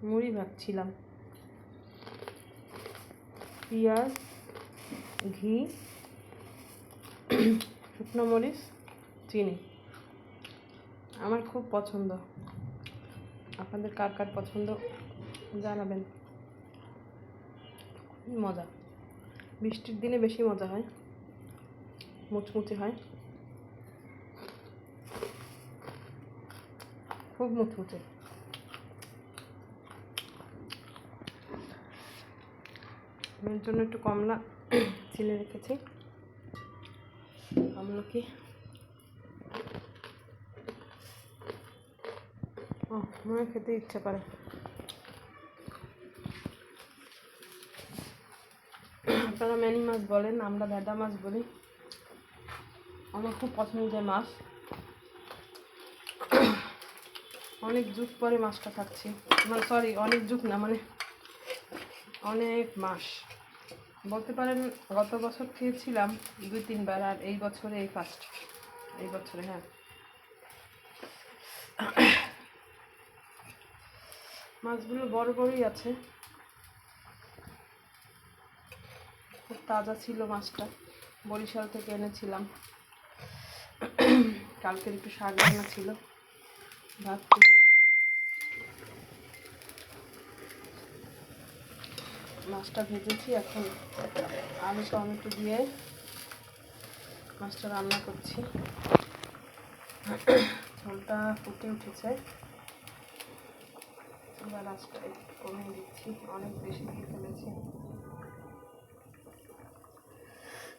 মুড়ি ভাজছিলাম, পেঁয়াজ, ঘি, শুকনো মরিচ, চিনি। আমার খুব পছন্দ, আপনাদের কার কার পছন্দ জানাবেন। মজা, বৃষ্টির দিনে বেশি মজা হয়, মুচমুচে হয়, খুব মুচমুচে। এর জন্য একটু কমলা ছিলে রেখেছি, আমলকি। মনে খেতে ইচ্ছা করে। আপনারা ম্যানি মাছ বলেন, আমরা ভেদা মাছ বলি। আমার খুব পছন্দের মাছ। অনেক যুগ পরে মাছটা খাচ্ছি, মানে সরি অনেক যুগ না, মানে অনেক মাস বলতে পারেন। গত বছর খেয়েছিলাম 2-3 বার, আর এই বছরে এই ফার্স্ট। এই বছরে হ্যাঁ, মাছগুলো বড় বড়ই আছে, খুব তাজা ছিল মাছটা, বরিশাল থেকে এনেছিলাম। কালকের একটু শাক রান্না ছিল, ভাত ছিল। মাছটা ভেজেছি, এখন আলু টমেটো দিয়ে মাছটা রান্না করছি। ঝোলটা ফুটে উঠেছে, এবার আজটা একটু কমিয়ে দিচ্ছি, অনেক বেশি দিয়ে ফেলেছি।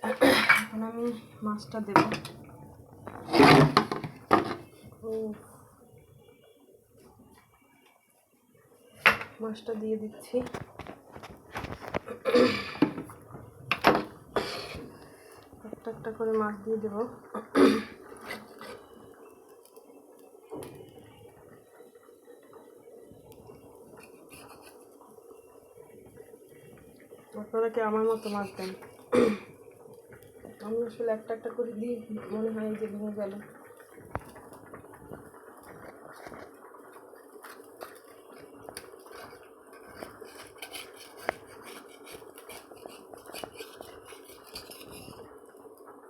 এখন আমি মাছটা দেব। মাছটা দিয়ে দিচ্ছি। একটা একটা করে মাছ দিয়ে দেব। আপনারা কি আমার মতো মাছ দেন? আমি আসলে একটা একটা করে দিই, মনে হয় যে ভেঙে গেল।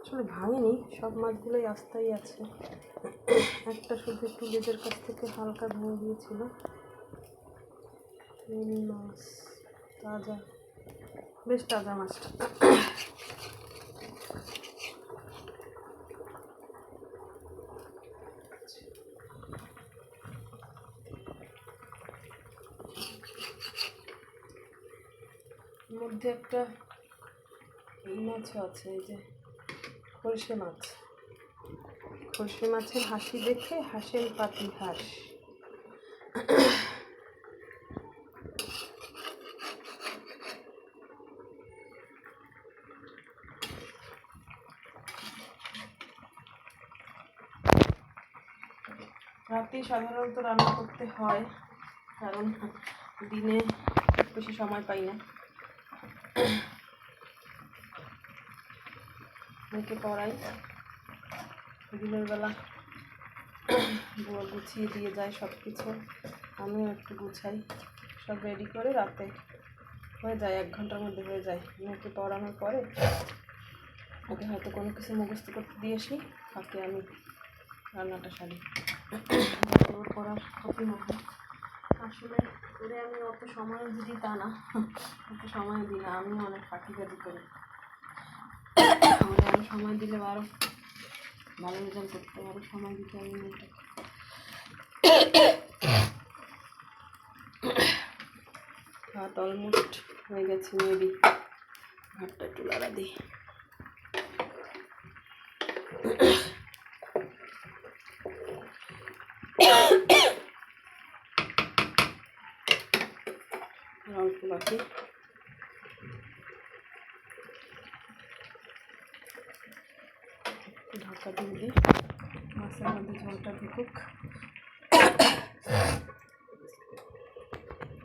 আসলে ভাঙেনি, সব মাছগুলোই আস্তাই আছে। একটা শুধু একটু লেজের কাছ থেকে হালকা ভেঙে গিয়েছিল। মাছ তাজা, বেশ তাজা মাছটা। মধ্যে একটা এই মাছও আছে, এই যে খলসে মাছ। খলসে মাছের হাসি দেখে হাসেন পাতি হাঁস। রাতে সাধারণত রান্না করতে হয়, কারণ দিনে খুব বেশি সময় পাই না। মেয়েকে পড়াই, দিনের বেলা গুছিয়ে দিয়ে যায় সব কিছু, আমিও একটু গুছাই, সব রেডি করে রাতে হয়ে যায়, 1 ঘন্টার মধ্যে হয়ে যায়। মেয়েকে পড়ানোর পরে ওকে হয়তো কোনো কিছু মুখস্থ করতে দিয়ে আসি, তাকে আমি রান্নাটা সারি, ওর পড়ার ক্ষতি না হয়। আসলে ওরে আমি অত সময় দিই তা না, অত সময় দিই না, আমিও অনেক ফাঁকিবাজি করি। ওরে আরও সময় দিলে আরও ভালো রেজাল্ট করতে, আরও সময় দিতে আমি মেয়েটা। ভাত অলমোস্ট হয়ে গেছে, মেবি ভাতটা একটু লাড়া দিই। অল্প বাকি, ঢাকা দিয়ে দিই, মাছের মধ্যে ঝোলটা ঢুকুক।